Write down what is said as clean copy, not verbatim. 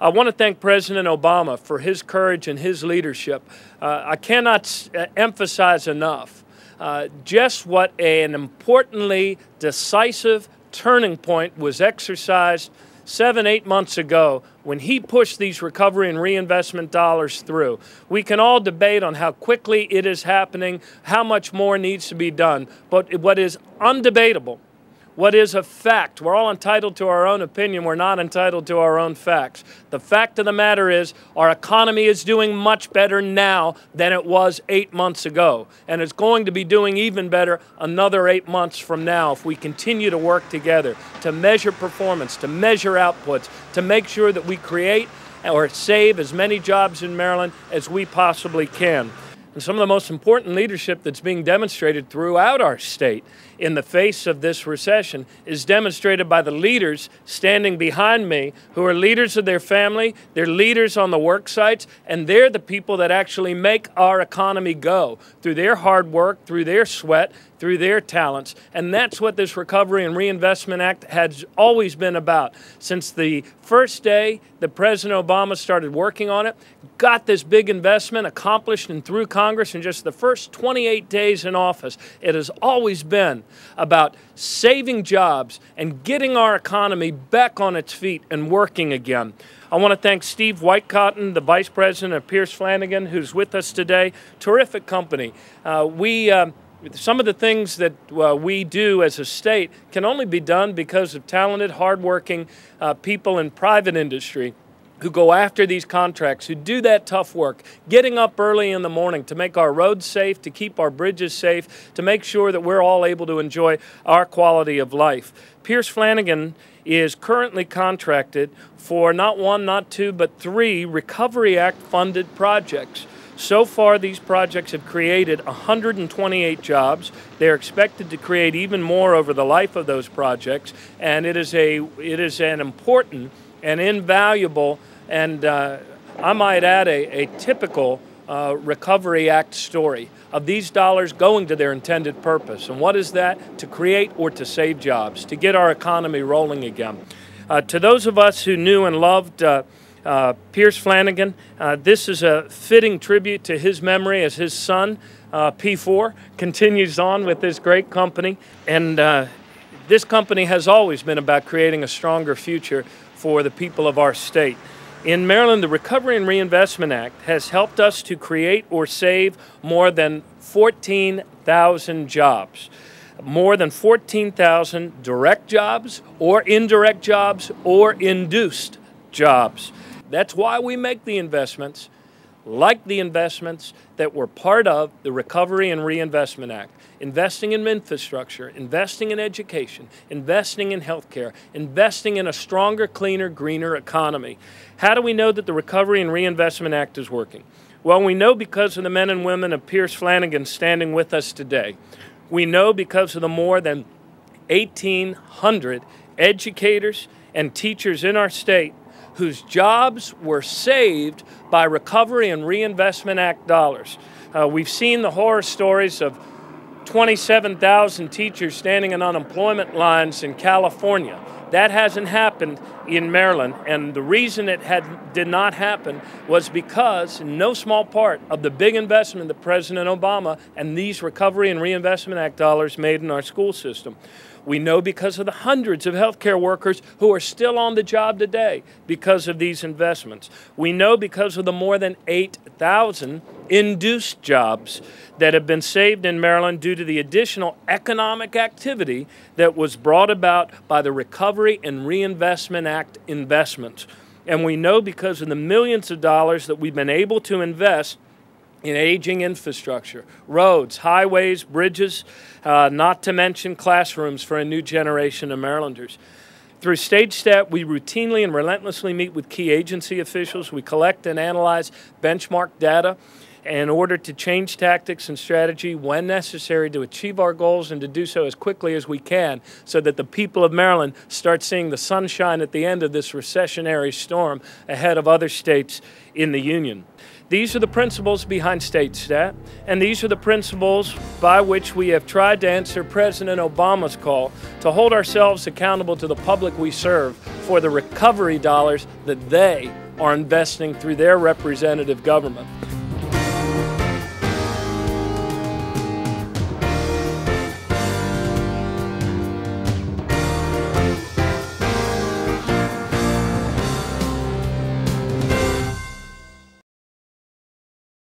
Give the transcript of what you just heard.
I want to thank President Obama for his courage and his leadership. I cannot emphasize enough just what an importantly decisive turning point was exercised 7-8 months ago when he pushed these recovery and reinvestment dollars through. We can all debate on how quickly it is happening, how much more needs to be done, but what is undebatable, what is a fact, we're all entitled to our own opinion, we're not entitled to our own facts. The fact of the matter is our economy is doing much better now than it was 8 months ago, and it's going to be doing even better another 8 months from now if we continue to work together to measure performance, to measure outputs, to make sure that we create or save as many jobs in Maryland as we possibly can. And some of the most important leadership that's being demonstrated throughout our state in the face of this recession is demonstrated by the leaders standing behind me who are leaders of their family, they're leaders on the work sites, and they're the people that actually make our economy go through their hard work, through their sweat, through their talents. And that's what this Recovery and Reinvestment Act has always been about. Since the first day that President Obama started working on it, got this big investment accomplished and through Congress in just the first 28 days in office, it has always been about saving jobs and getting our economy back on its feet and working again. I want to thank Steve Whitecotton, the Vice President of Pierce Flanagan, who's with us today. Terrific company. Some of the things that we do as a state can only be done because of talented, hardworking people in private industry who go after these contracts, who do that tough work, getting up early in the morning to make our roads safe, to keep our bridges safe, to make sure that we're all able to enjoy our quality of life. Pierce Flanagan is currently contracted for not one, not two, but 3 Recovery Act funded projects. So far, these projects have created 128 jobs. They're expected to create even more over the life of those projects, and it is an important and invaluable and I might add a typical Recovery Act story of these dollars going to their intended purpose. And what is that? To create or to save jobs, to get our economy rolling again. To those of us who knew and loved Pierce Flanagan, this is a fitting tribute to his memory as his son, P4, continues on with this great company. And this company has always been about creating a stronger future for the people of our state. In Maryland, the Recovery and Reinvestment Act has helped us to create or save more than 14,000 jobs. More than 14,000 direct jobs or indirect jobs or induced jobs. That's why we make the investments, like the investments that were part of the Recovery and Reinvestment Act. Investing in infrastructure, investing in education, investing in healthcare, investing in a stronger, cleaner, greener economy. How do we know that the Recovery and Reinvestment Act is working? Well, we know because of the men and women of Pierce Flanagan standing with us today. We know because of the more than 1,800 educators and teachers in our state whose jobs were saved by Recovery and Reinvestment Act dollars. We've seen the horror stories of 27,000 teachers standing in unemployment lines in California. That hasn't happened in Maryland, and the reason it did not happen was because, in no small part, of the big investment that President Obama and these Recovery and Reinvestment Act dollars made in our school system. We know because of the hundreds of healthcare workers who are still on the job today because of these investments. We know because of the more than 8,000 induced jobs that have been saved in Maryland due to the additional economic activity that was brought about by the Recovery and Reinvestment Act investments. And we know because of the millions of dollars that we've been able to invest in aging infrastructure, roads, highways, bridges, not to mention classrooms for a new generation of Marylanders. Through Stage Stat, we routinely and relentlessly meet with key agency officials. We collect and analyze benchmark data in order to change tactics and strategy when necessary to achieve our goals and to do so as quickly as we can so that the people of Maryland start seeing the sunshine at the end of this recessionary storm ahead of other states in the Union. These are the principles behind State Stat, and these are the principles by which we have tried to answer President Obama's call to hold ourselves accountable to the public we serve for the recovery dollars that they are investing through their representative government.